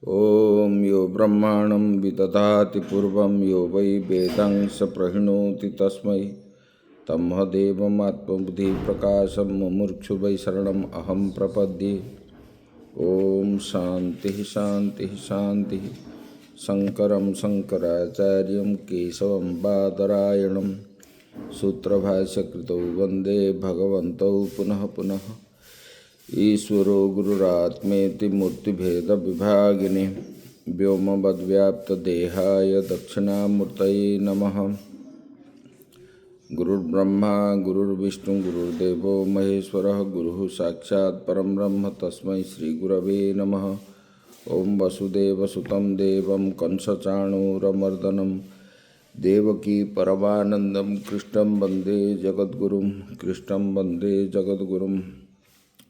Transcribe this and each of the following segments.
ओम यो ब्रह्माणं विदधाति पूर्वं यो वै वेदांश प्रहिणोति तस्मै तन्महदेवमात्मबुद्धिप्रकाशं मुमुक्षु वै शरणम् अहं प्रपद्ये। ओम शांति शांति शांति। शंकरं शंकराचार्यं केशवं बादरायणं सूत्रभाष्यकृतौ वन्दे भगवन्तौ पुनः पुनः। ईश्वरो गुरुरात्मेति मूर्तिभेद विभागिने व्योमवद्व्याप्तदेहाय दक्षिणामूर्तये नमः। गुरुर्ब्रह्मा गुरुर्विष्णु गुरुर्देवो महेश्वरः गुरुः साक्षात् परं ब्रह्म तस्मै श्रीगुरवे नमः। ओं वसुदेवसुतं देवं कंसचाणूरमर्दनं देवकी परमानन्दं कृष्णं वन्दे जगद्गुरुं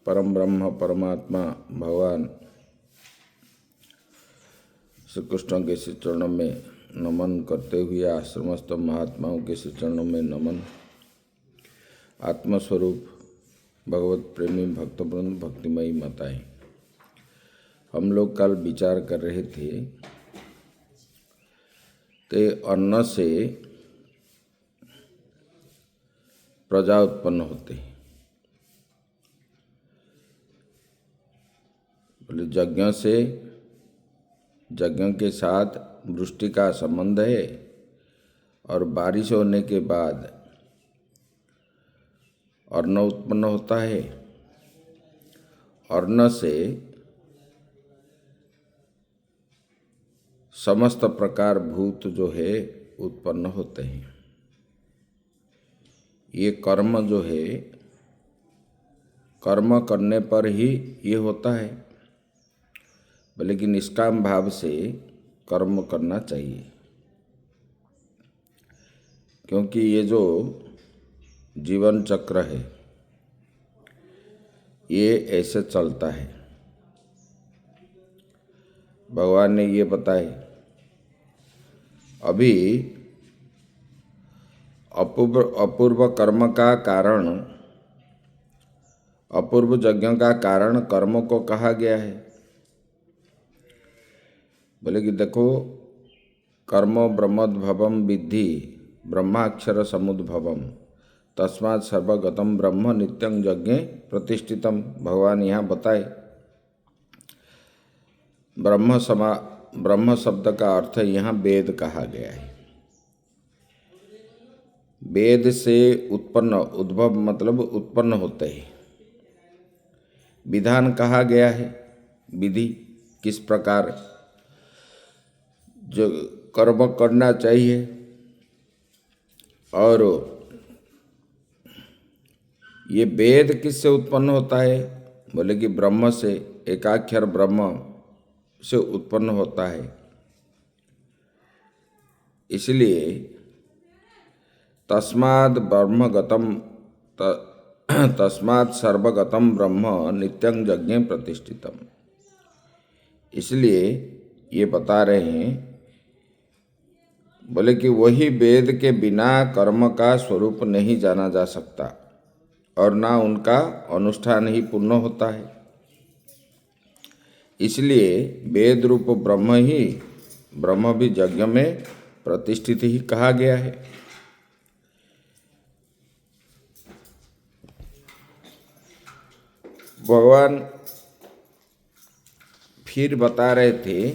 परम ब्रह्म परमात्मा भगवान श्री कृष्ण के श्री चरणों में नमन करते हुए आश्रमस्थ महात्माओं के श्री चरणों में नमन। आत्मस्वरूप भगवत प्रेमी भक्तवृंद भक्तिमयी माताएं, हम लोग कल विचार कर रहे थे कि अन्न से प्रजा उत्पन्न होते हैं। बोले यज्ञ के साथ वृष्टि का संबंध है और बारिश होने के बाद अन्न उत्पन्न होता है। अन्न से समस्त प्रकार भूत जो है उत्पन्न होते हैं। ये कर्म जो है कर्म करने पर ही ये होता है, लेकिन निष्काम भाव से कर्म करना चाहिए, क्योंकि ये जो जीवन चक्र है ये ऐसे चलता है। भगवान ने ये बताए अभी अपूर्व कर्म का कारण, अपूर्व यज्ञ का कारण कर्म को कहा गया है। बोले कि देखो, कर्म ब्रह्मोद्भवम विद्धि ब्रह्माक्षर समुद्भवम तस्मात् सर्वगतम ब्रह्म नित्यं यज्ञे प्रतिष्ठितम। भगवान यहाँ बताए ब्रह्म शब्द का अर्थ यहाँ वेद कहा गया है। वेद से उत्पन्न, उद्भव मतलब उत्पन्न होते हैं। विधान कहा गया है, विधि किस प्रकार जो कर्म करना चाहिए। और ये वेद किससे उत्पन्न होता है? बोले कि ब्रह्म से, एकाक्षर ब्रह्म से उत्पन्न होता है। इसलिए तस्माद् सर्वगतम ब्रह्म नित्यं यज्ञे प्रतिष्ठितम। इसलिए ये बता रहे हैं, बोले कि वही वेद के बिना कर्म का स्वरूप नहीं जाना जा सकता और ना उनका अनुष्ठान ही पूर्ण होता है। इसलिए वेद रूप ब्रह्म भी यज्ञ में प्रतिष्ठित ही कहा गया है। भगवान फिर बता रहे थे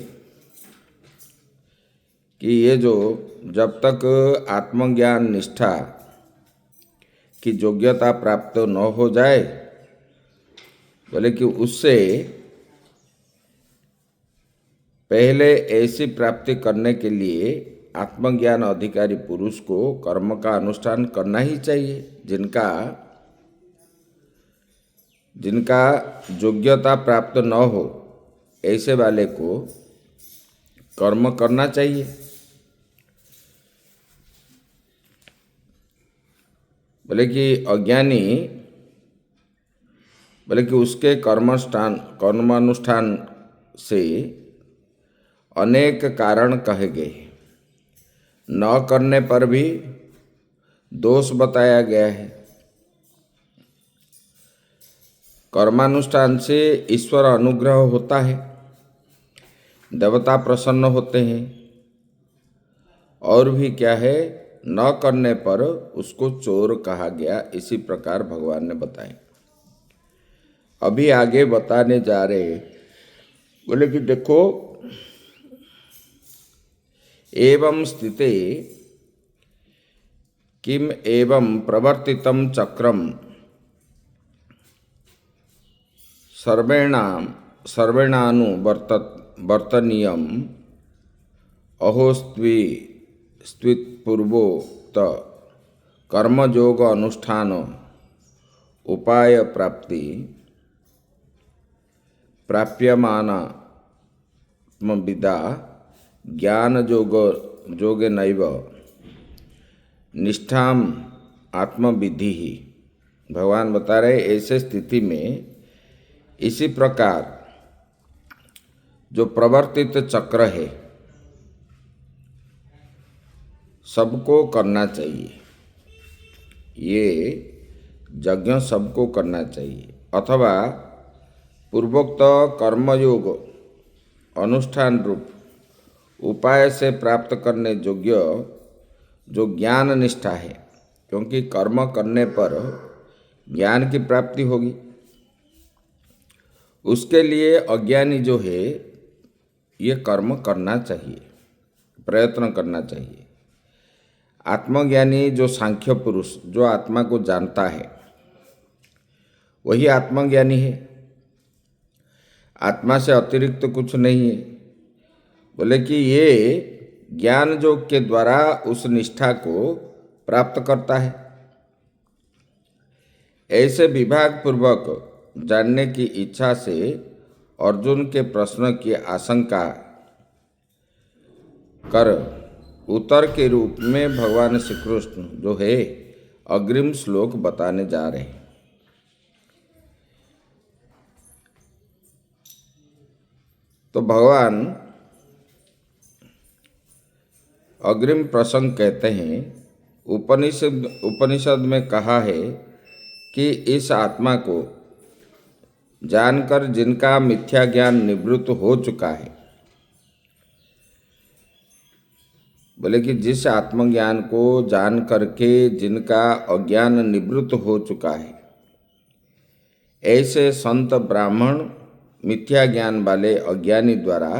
कि ये जो जब तक आत्मज्ञान निष्ठा की योग्यता प्राप्त न हो जाए, बोले कि उससे पहले ऐसी प्राप्ति करने के लिए आत्मज्ञान अधिकारी पुरुष को कर्म का अनुष्ठान करना ही चाहिए। जिनका योग्यता प्राप्त न हो, ऐसे वाले को कर्म करना चाहिए। बोले कि अज्ञानी, बोले कि उसके कर्मानुष्ठान से अनेक कारण कहे गए, न करने पर भी दोष बताया गया है। कर्मानुष्ठान से ईश्वर अनुग्रह होता है, देवता प्रसन्न होते हैं, और भी क्या है, न करने पर उसको चोर कहा गया। इसी प्रकार भगवान ने बताए। अभी आगे बताने जा रहे हैं, बोले कि देखो, एवं स्थिते किम एवं प्रवर्तितं चक्रम सर्वेणानुवर्तनीयम् स्त्वित्पूर्वोक्त कर्मयोग अनुष्ठान उपाय प्राप्ति प्राप्यमानात्मविदा ज्ञान जोगेनैव निष्ठाम आत्मविधि ही। भगवान बता रहे, ऐसे स्थिति में इसी प्रकार जो प्रवर्तित चक्र है सबको करना चाहिए। ये यज्ञ सबको करना चाहिए, अथवा पूर्वोक्त कर्मयोग अनुष्ठान रूप उपाय से प्राप्त करने योग्य जो ज्ञान निष्ठा है, क्योंकि कर्म करने पर ज्ञान की प्राप्ति होगी। उसके लिए अज्ञानी जो है ये कर्म करना चाहिए, प्रयत्न करना चाहिए। आत्मज्ञानी जो सांख्य पुरुष, जो आत्मा को जानता है, वही आत्मज्ञानी है। आत्मा से अतिरिक्त कुछ नहीं है। बोले कि ये ज्ञान योग के द्वारा उस निष्ठा को प्राप्त करता है। ऐसे विभाग पूर्वक जानने की इच्छा से अर्जुन के प्रश्न की आशंका कर उत्तर के रूप में भगवान श्री कृष्ण जो है अग्रिम श्लोक बताने जा रहे हैं। तो भगवान अग्रिम प्रसंग कहते हैं, उपनिषद में कहा है कि इस आत्मा को जानकर जिनका मिथ्या ज्ञान निवृत्त हो चुका है, बोले कि जिस आत्मज्ञान को जान करके जिनका अज्ञान निवृत्त हो चुका है, ऐसे संत ब्राह्मण मिथ्या ज्ञान वाले अज्ञानी द्वारा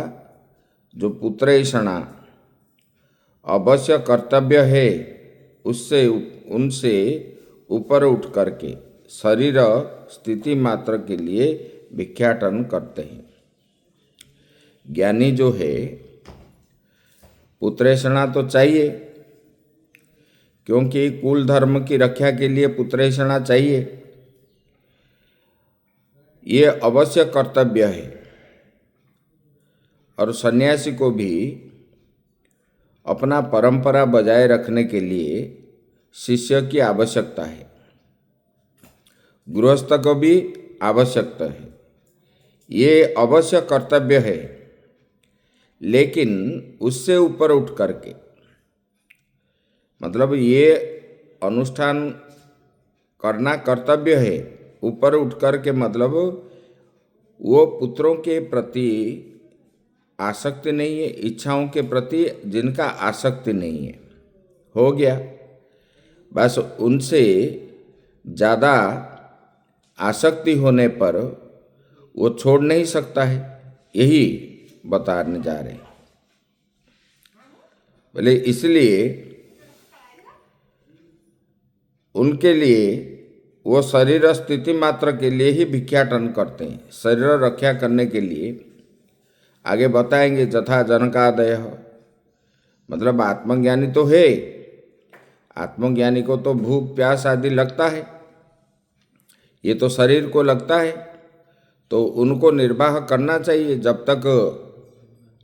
जो पुत्रैषणा अवश्य कर्तव्य है, उससे उनसे ऊपर उठ करके शरीर स्थिति मात्र के लिए भिक्षाटन करते हैं। ज्ञानी जो है पुत्रैषणा तो चाहिए, क्योंकि कुल धर्म की रक्षा के लिए पुत्रैषणा चाहिए, ये अवश्य कर्तव्य है। और सन्यासी को भी अपना परंपरा बजाय रखने के लिए शिष्य की आवश्यकता है, गृहस्थ को भी आवश्यकता है। ये अवश्य कर्तव्य है, लेकिन उससे ऊपर उठ करके, मतलब ये अनुष्ठान करना कर्तव्य है, ऊपर उठ करके मतलब वो पुत्रों के प्रति आसक्ति नहीं है, इच्छाओं के प्रति जिनका आसक्ति नहीं है, हो गया बस। उनसे ज़्यादा आसक्ति होने पर वो छोड़ नहीं सकता है, यही बताने जा रहे हैं। बोले इसलिए उनके लिए वो शरीर स्थिति मात्र के लिए ही भिक्षाटन करते हैं, शरीर रक्षा करने के लिए। आगे बताएंगे जथा जनकादय, मतलब आत्मज्ञानी तो है, आत्मज्ञानी को तो भूख प्यास आदि लगता है, ये तो शरीर को लगता है, तो उनको निर्वाह करना चाहिए। जब तक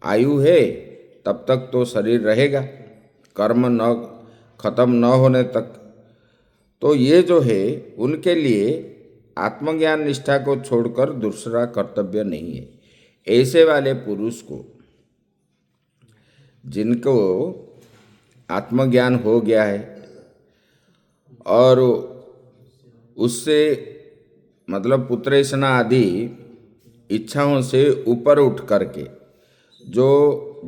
आयु है तब तक तो शरीर रहेगा, कर्म न खत्म न होने तक। तो ये जो है उनके लिए आत्मज्ञान निष्ठा को छोड़कर दूसरा कर्तव्य नहीं है। ऐसे वाले पुरुष को, जिनको आत्मज्ञान हो गया है और उससे मतलब पुत्रैषणा आदि इच्छाओं से ऊपर उठ करके जो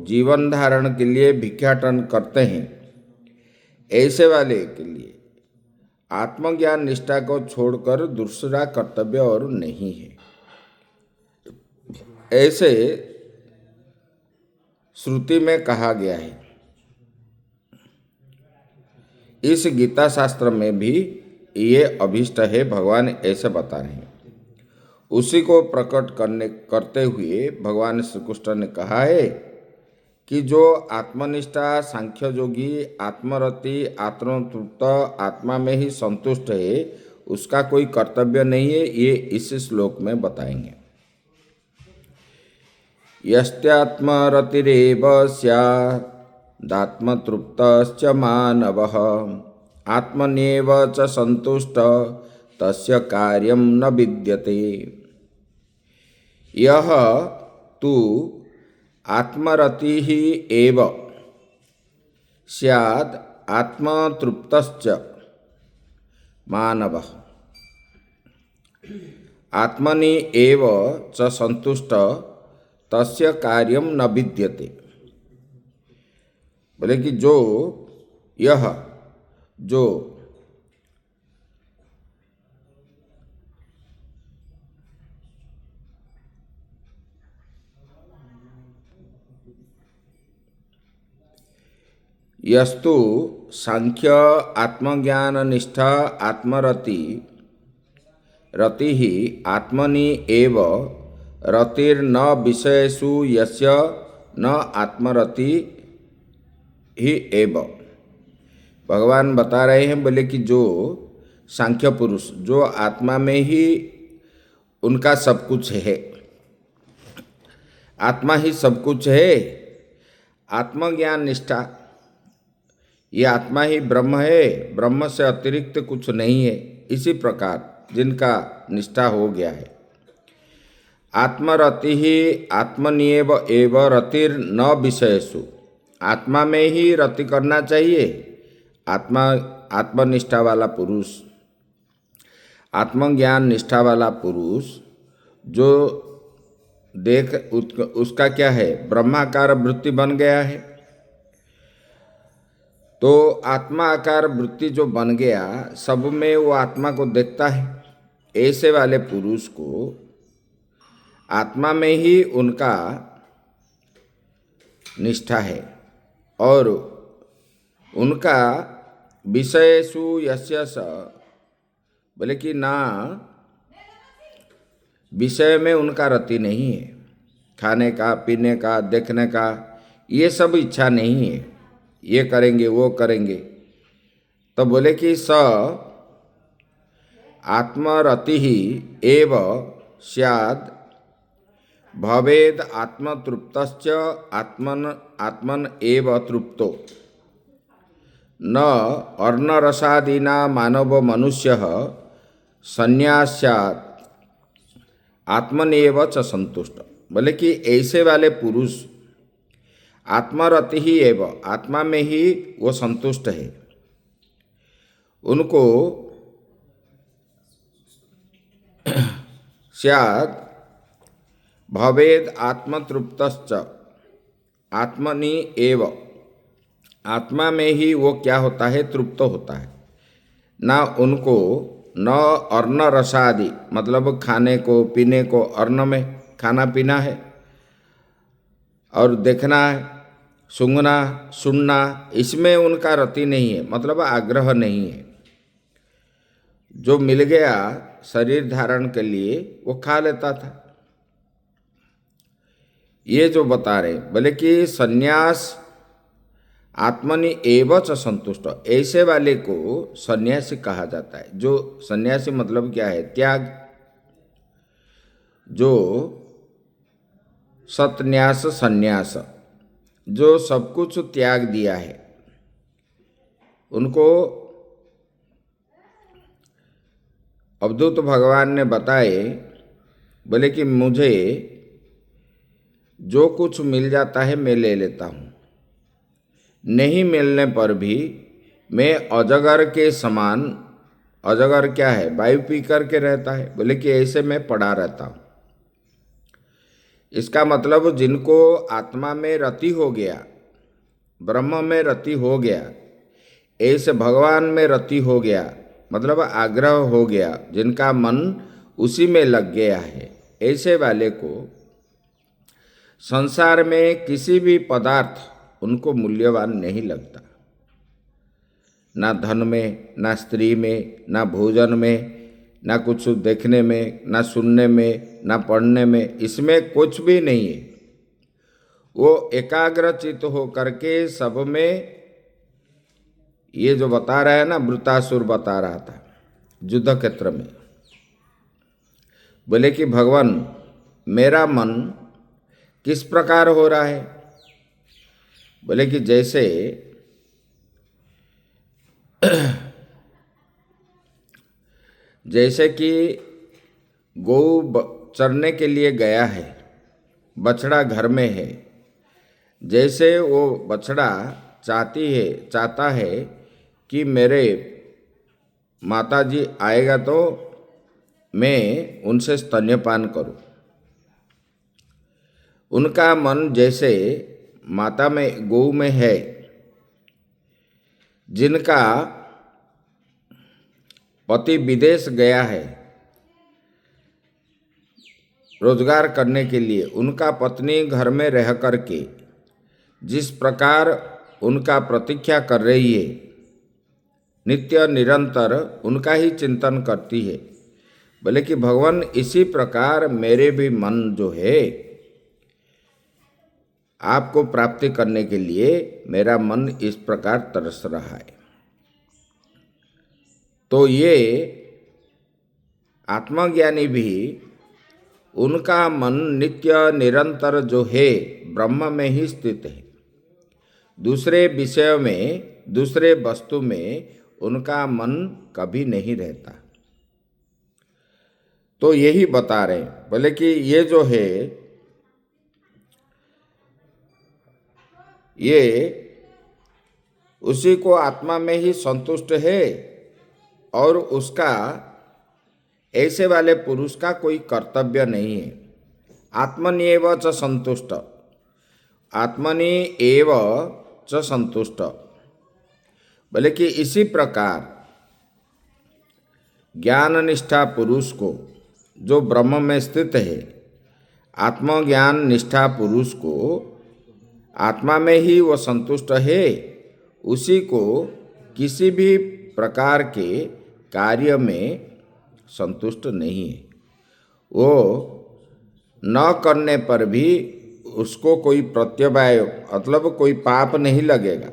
जीवन धारण के लिए भिक्षाटन करते हैं, ऐसे वाले के लिए आत्मज्ञान निष्ठा को छोड़कर दूसरा कर्तव्य और नहीं है। ऐसे श्रुति में कहा गया है। इस गीता शास्त्र में भी ये अभीष्ट है, भगवान ऐसे बता रहे हैं। उसी को प्रकट करते हुए भगवान श्री कृष्ण ने कहा है कि जो आत्मनिष्ठा, सांख्य योगी, आत्मरति, आत्मतृप्त, आत्मा में ही संतुष्ट है, उसका कोई कर्तव्य नहीं है। ये इस श्लोक में बताएंगे। यस्त्यात्मरतिरेव स्यादात्मतृप्तश्च मानवः आत्मन्येव च संतुष्ट तस्य कार्यं न विद्यते। यह तु आत्मरति ही एव स्याद् आत्मतृप्तश्च मानवः आत्मनि एव च संतुष्ट तस्य कार्यं न विद्यते। बोले कि जो यस्तु सांख्य आत्मज्ञान निष्ठा आत्मरति रति ही आत्मनि एव रतिर्न विषयेषु यस्य न आत्मरति ही एव। भगवान बता रहे हैं, बोले कि जो सांख्य पुरुष, जो आत्मा में ही उनका सब कुछ है, आत्मा ही सब कुछ है, आत्मज्ञान निष्ठा, ये आत्मा ही ब्रह्म है, ब्रह्म से अतिरिक्त कुछ नहीं है, इसी प्रकार जिनका निष्ठा हो गया है। आत्मरति ही आत्मनियव एव रतिर न विषयसु, आत्मा में ही रति करना चाहिए। आत्मनिष्ठा वाला पुरुष, आत्मज्ञान निष्ठा वाला पुरुष जो उसका क्या है, ब्रह्माकार वृत्ति बन गया है। तो आत्मा आकार वृत्ति जो बन गया, सब में वो आत्मा को देखता है। ऐसे वाले पुरुष को आत्मा में ही उनका निष्ठा है और उनका विषयेषु यस्य स, बोले कि ना विषय में उनका रति नहीं है, खाने का, पीने का, देखने का, ये सब इच्छा नहीं है, ये करेंगे वो करेंगे। तो बोले कि स आत्मरति ही एव स्याद् भवेद आत्मतृप्तश्च आत्मन एव तृप्तो न अर्णरसादीना मानव मनुष्यः संन्यास्यात् आत्मनेव च संतुष्ट। बोले कि ऐसे वाले पुरुष आत्मरति ही एव, आत्मा में ही वो संतुष्ट है। उनको स्यात् भवेद आत्मतृप्तश्च आत्मनि एव, आत्मा में ही वो क्या होता है, तृप्त होता है। ना उनको न अर्ण रसादि, मतलब खाने को पीने को, अर्ण में खाना पीना है और देखना है, सूंघना सुनना, इसमें उनका रति नहीं है, मतलब आग्रह नहीं है। जो मिल गया शरीर धारण के लिए वो खा लेता था। ये जो बता रहे, बोले कि सन्यास आत्मनि एव च संतुष्ट, ऐसे वाले को सन्यासी कहा जाता है। जो सन्यासी मतलब क्या है, त्याग, जो सत्न्यास सन्यास, जो सब कुछ त्याग दिया है, उनको अवधूत भगवान ने बताए। बोले कि मुझे जो कुछ मिल जाता है मैं ले लेता हूँ, नहीं मिलने पर भी मैं अजगर के समान, अजगर क्या है, वायु पी करके रहता है, बोले कि ऐसे मैं पड़ा रहता हूँ। इसका मतलब जिनको आत्मा में रति हो गया, ब्रह्म में रति हो गया, ऐसे भगवान में रति हो गया, मतलब आग्रह हो गया, जिनका मन उसी में लग गया है, ऐसे वाले को संसार में किसी भी पदार्थ उनको मूल्यवान नहीं लगता। ना धन में, ना स्त्री में, ना भोजन में, ना कुछ देखने में, ना सुनने में, ना पढ़ने में, इसमें कुछ भी नहीं है। वो एकाग्रचित हो करके सब में, ये जो बता रहा है ना, वृतासुर बता रहा था युद्ध क्षेत्र में, बोले कि भगवान मेरा मन किस प्रकार हो रहा है? बोले कि जैसे जैसे कि गौ चरने के लिए गया है, बछड़ा घर में है, जैसे वो बछड़ा चाहता है कि मेरे माताजी आएगा तो मैं उनसे स्तन्यपान करूं, उनका मन जैसे माता में, गौ में है, जिनका पति विदेश गया है रोजगार करने के लिए, उनका पत्नी घर में रह करके जिस प्रकार उनका प्रतीक्षा कर रही है, नित्य निरंतर उनका ही चिंतन करती है, बोले कि भगवान इसी प्रकार मेरे भी मन जो है आपको प्राप्ति करने के लिए मेरा मन इस प्रकार तरस रहा है। तो ये आत्मज्ञानी भी, उनका मन नित्य निरंतर जो है ब्रह्म में ही स्थित है, दूसरे विषय में, दूसरे वस्तु में उनका मन कभी नहीं रहता। तो यही बता रहे हैं, बोले कि ये जो है ये उसी को आत्मा में ही संतुष्ट है, और उसका ऐसे वाले पुरुष का कोई कर्तव्य नहीं है। आत्मन्येव च संतुष्ट, आत्मनि एव च संतुष्ट, बोले कि इसी प्रकार ज्ञान निष्ठा पुरुष को, जो ब्रह्म में स्थित है, आत्मज्ञान निष्ठा पुरुष को आत्मा में ही वो संतुष्ट है, उसी को किसी भी प्रकार के कार्य में संतुष्ट नहीं है। वो न करने पर भी उसको कोई प्रत्यवाय, मतलब कोई पाप नहीं लगेगा।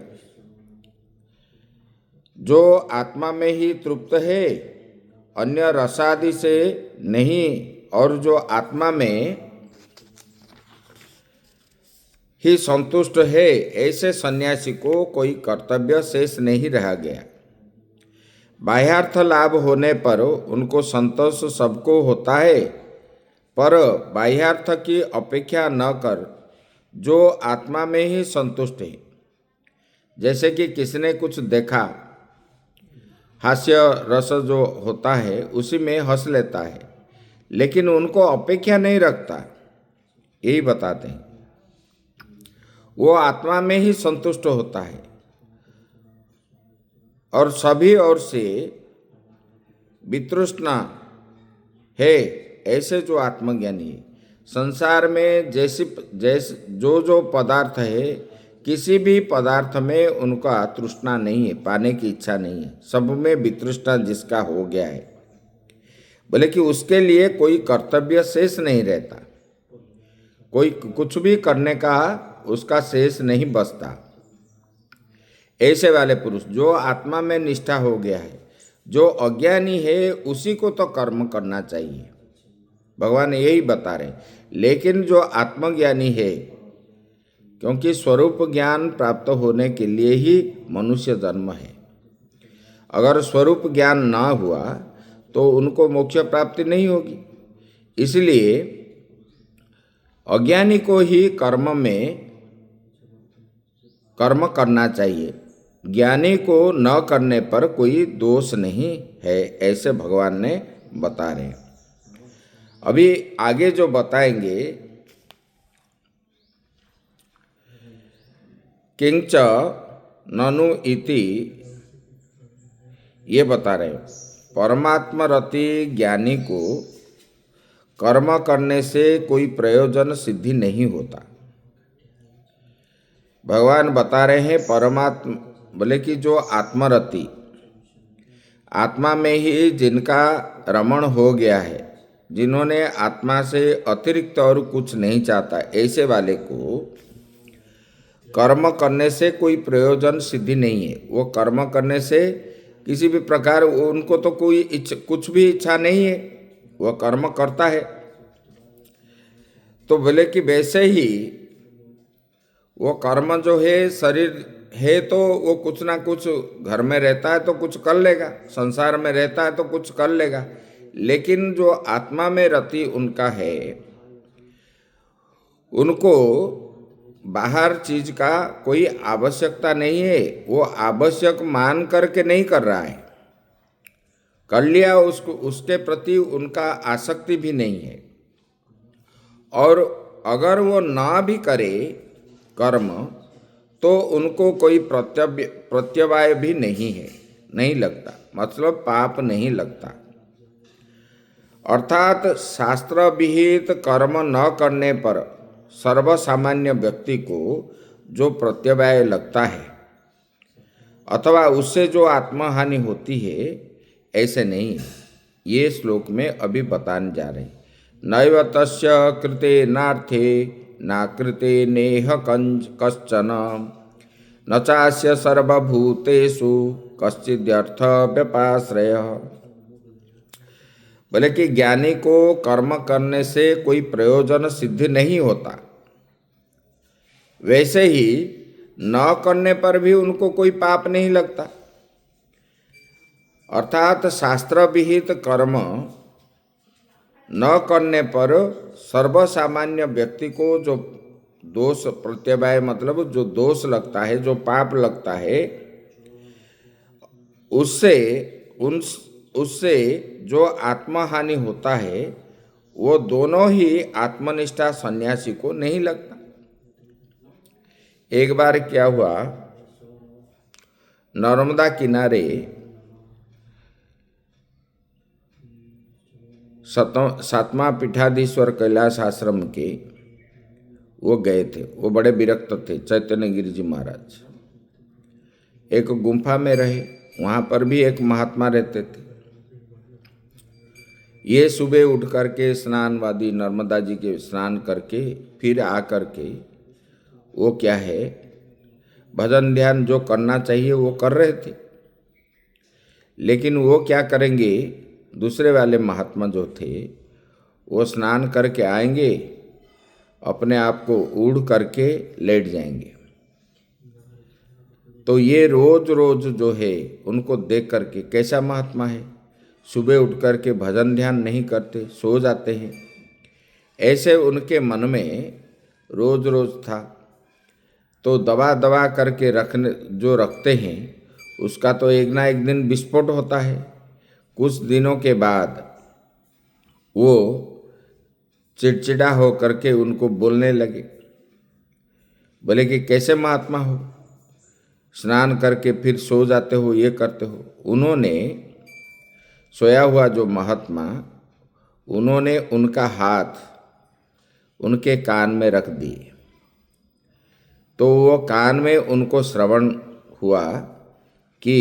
जो आत्मा में ही तृप्त है, अन्य रसादि से नहीं, और जो आत्मा में ही संतुष्ट है, ऐसे सन्यासी को कोई कर्तव्य शेष नहीं रह गया। बाह्यार्थ लाभ होने पर उनको संतोष सबको होता है, पर बाह्यार्थ की अपेक्षा न कर जो आत्मा में ही संतुष्ट है, जैसे कि किसने कुछ देखा, हास्य रस जो होता है उसी में हंस लेता है, लेकिन उनको अपेक्षा नहीं रखता, यही बताते हैं। वो आत्मा में ही संतुष्ट होता है, और सभी ओर से वितृष्णा है, ऐसे जो आत्मज्ञानी है। संसार में जैसे जो पदार्थ है, किसी भी पदार्थ में उनका तृष्णा नहीं है, पाने की इच्छा नहीं है, सब में वितृष्णा जिसका हो गया है, बोले कि उसके लिए कोई कर्तव्य शेष नहीं रहता, कोई कुछ भी करने का उसका शेष नहीं बचता। ऐसे वाले पुरुष, जो आत्मा में निष्ठा हो गया है, जो अज्ञानी है, उसी को तो कर्म करना चाहिए, भगवान यही बता रहे। लेकिन जो आत्मज्ञानी है, क्योंकि स्वरूप ज्ञान प्राप्त होने के लिए ही मनुष्य जन्म है, अगर स्वरूप ज्ञान ना हुआ तो उनको मोक्ष प्राप्ति नहीं होगी। इसलिए अज्ञानी को ही कर्म करना चाहिए, ज्ञानी को न करने पर कोई दोष नहीं है, ऐसे भगवान ने बता रहे हैं। अभी आगे जो बताएंगे किंच ननु इति ये बता रहे हैं। परमात्मरति ज्ञानी को कर्म करने से कोई प्रयोजन सिद्धि नहीं होता। भगवान बता रहे हैं परमात्मा बोले कि जो आत्मरति, आत्मा में ही जिनका रमण हो गया है, जिन्होंने आत्मा से अतिरिक्त और कुछ नहीं चाहता, ऐसे वाले को कर्म करने से कोई प्रयोजन सिद्धि नहीं है। वो कर्म करने से किसी भी प्रकार उनको तो कोई कुछ भी इच्छा नहीं है, वह कर्म करता है। तो बोले कि वैसे ही वो कर्म जो है, शरीर है तो वो कुछ ना कुछ, घर में रहता है तो कुछ कर लेगा, संसार में रहता है तो कुछ कर लेगा, लेकिन जो आत्मा में रति उनका है, उनको बाहर चीज का कोई आवश्यकता नहीं है। वो आवश्यक मान करके नहीं कर रहा है, कर लिया उसको, उसके प्रति उनका आसक्ति भी नहीं है। और अगर वो ना भी करे कर्म तो उनको कोई प्रत्यवाय भी नहीं है, नहीं लगता, मतलब पाप नहीं लगता। अर्थात शास्त्र विहित कर्म न करने पर सर्वसामान्य व्यक्ति को जो प्रत्यवाय लगता है अथवा उससे जो आत्महानि होती है, ऐसे नहीं है। ये श्लोक में अभी बताने जा रहे हैं। नैव तस्य कृते नार्थे नाकृते नेह कश्चन न चास्य सर्वभूतेषु कश्चिद्यर्थ व्यपाश्रय। बोले कि ज्ञानी को कर्म करने से कोई प्रयोजन सिद्ध नहीं होता, वैसे ही न करने पर भी उनको कोई पाप नहीं लगता। अर्थात शास्त्र विहित कर्म न करने पर सर्वसामान्य व्यक्ति को जो दोष प्रत्यवाय, मतलब जो दोष लगता है, जो पाप लगता है, उससे जो आत्महानि होता है, वो दोनों ही आत्मनिष्ठा सन्यासी को नहीं लगता। एक बार क्या हुआ, नर्मदा किनारे सातवां पीठाधीश्वर कैलाश आश्रम के वो गए थे। वो बड़े विरक्त थे, चैतन्य गिरि जी महाराज। एक गुंफा में रहे, वहाँ पर भी एक महात्मा रहते थे। ये सुबह उठ करके स्नानवादी नर्मदा जी के स्नान करके फिर आ करके वो क्या है, भजन ध्यान जो करना चाहिए वो कर रहे थे। लेकिन वो क्या करेंगे, दूसरे वाले महात्मा जो थे वो स्नान करके आएंगे, अपने आप को ऊढ़ करके लेट जाएंगे। तो ये रोज रोज जो है उनको देख करके, कैसा महात्मा है, सुबह उठ करके भजन ध्यान नहीं करते, सो जाते हैं, ऐसे उनके मन में रोज रोज था। तो दबा दबा करके रखते हैं, उसका तो एक ना एक दिन विस्फोट होता है। कुछ दिनों के बाद वो चिड़चिड़ा हो करके उनको बोलने लगे। बोले कि कैसे महात्मा हो, स्नान करके फिर सो जाते हो, ये करते हो। उन्होंने सोया हुआ जो महात्मा, उन्होंने उनका हाथ उनके कान में रख दिए। तो वो कान में उनको श्रवण हुआ कि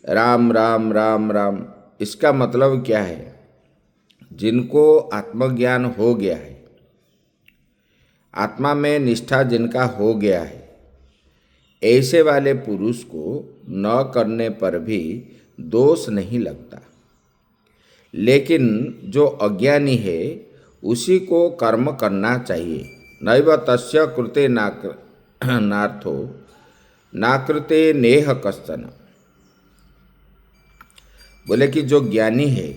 राम राम राम राम। इसका मतलब क्या है, जिनको आत्मज्ञान हो गया है, आत्मा में निष्ठा जिनका हो गया है, ऐसे वाले पुरुष को न करने पर भी दोष नहीं लगता। लेकिन जो अज्ञानी है उसी को कर्म करना चाहिए। नैव तस्य कृते नार्थो नाकृते नेह कश्चन। बोले कि जो ज्ञानी है,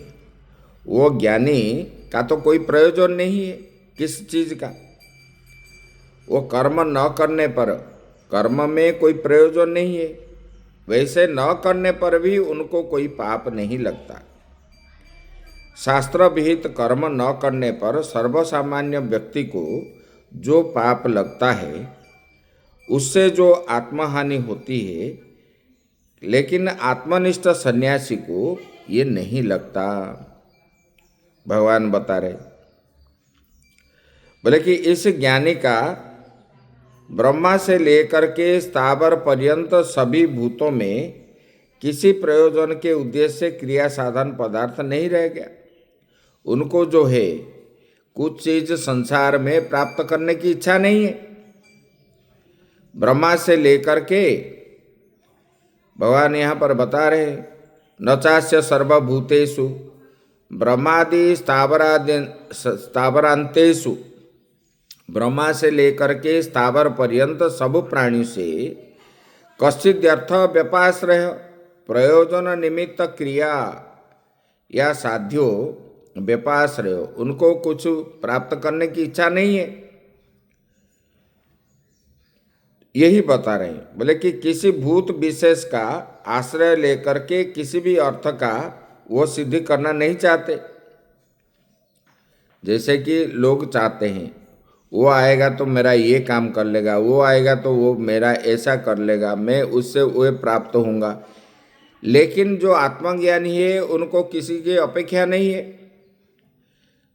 वो ज्ञानी का तो कोई प्रयोजन नहीं है किस चीज़ का। वो कर्म न करने पर, कर्म में कोई प्रयोजन नहीं है, वैसे न करने पर भी उनको कोई पाप नहीं लगता। शास्त्र विहित कर्म न करने पर सर्वसामान्य व्यक्ति को जो पाप लगता है, उससे जो आत्महानि होती है, लेकिन आत्मनिष्ठ सन्यासी को ये नहीं लगता। भगवान बता रहे, बोले कि इस ज्ञानी का ब्रह्मा से लेकर के स्थावर पर्यंत सभी भूतों में किसी प्रयोजन के उद्देश्य से क्रिया साधन पदार्थ नहीं रह गया। उनको जो है कुछ चीज संसार में प्राप्त करने की इच्छा नहीं है। ब्रह्मा से लेकर के भगवान यहाँ पर बता रहे, न चास्य सर्वभूतेषु ब्रह्मादि स्थावरांतेषु, ब्रह्मा से लेकर के स्थावर पर्यंत सब प्राणी से कश्चिद्यर्थ व्यपाश्रय प्रयोजन निमित्त क्रिया या साध्यो व्यपाश्रय, उनको कुछ प्राप्त करने की इच्छा नहीं है। यही बता रहे हैं, बोले कि किसी भूत विशेष का आश्रय लेकर के किसी भी अर्थ का वो सिद्धि करना नहीं चाहते। जैसे कि लोग चाहते हैं वो आएगा तो मेरा ये काम कर लेगा, वो आएगा तो वो मेरा ऐसा कर लेगा, मैं उससे वो प्राप्त होऊंगा। लेकिन जो आत्मज्ञानी है उनको किसी की अपेक्षा नहीं है।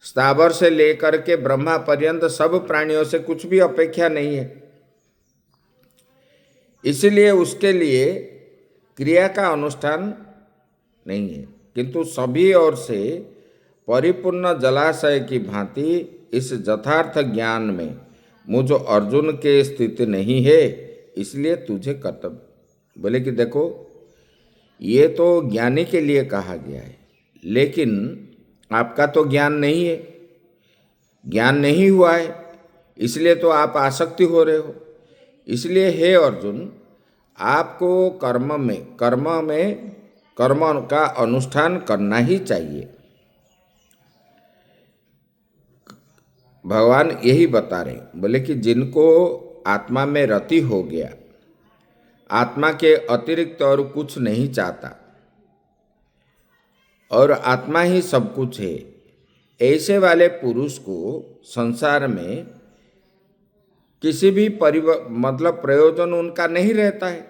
स्थावर से लेकर के ब्रह्मा पर्यंत सब प्राणियों से कुछ भी अपेक्षा नहीं है। इसलिए उसके लिए क्रिया का अनुष्ठान नहीं है, किंतु सभी ओर से परिपूर्ण जलाशय की भांति इस यथार्थ ज्ञान में मुझ अर्जुन के स्थिति नहीं है, इसलिए तुझे कर्तव्य। बोले कि देखो ये तो ज्ञानी के लिए कहा गया है, लेकिन आपका तो ज्ञान नहीं है, ज्ञान नहीं हुआ है, इसलिए तो आप आसक्ति हो रहे हो। इसलिए हे अर्जुन, आपको कर्म का अनुष्ठान करना ही चाहिए। भगवान यही बता रहे, बोले कि जिनको आत्मा में रति हो गया, आत्मा के अतिरिक्त और कुछ नहीं चाहता और आत्मा ही सब कुछ है, ऐसे वाले पुरुष को संसार में किसी भी प्रयोजन उनका नहीं रहता है।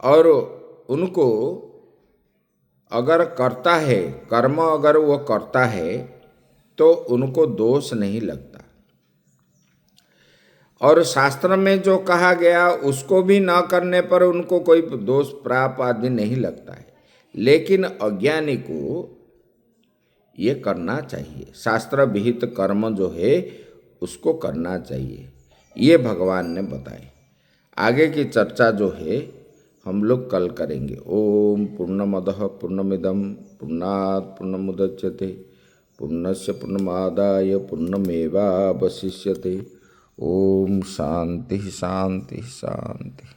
और उनको अगर करता है कर्म, अगर वो करता है तो उनको दोष नहीं लगता। और शास्त्र में जो कहा गया उसको भी न करने पर उनको कोई दोष प्राप आदि नहीं लगता है। लेकिन अज्ञानी को ये करना चाहिए, शास्त्र विहित कर्म जो है उसको करना चाहिए, ये भगवान ने बताए। आगे की चर्चा जो है हम लोग कल करेंगे। ओम पूर्णमदः पूर्णमिदं पूर्णात् पूर्णमुदच्यते पूर्णस्य पूर्णमादाय पूर्णमेवावशिष्यते। ओम शांति शांति शांति।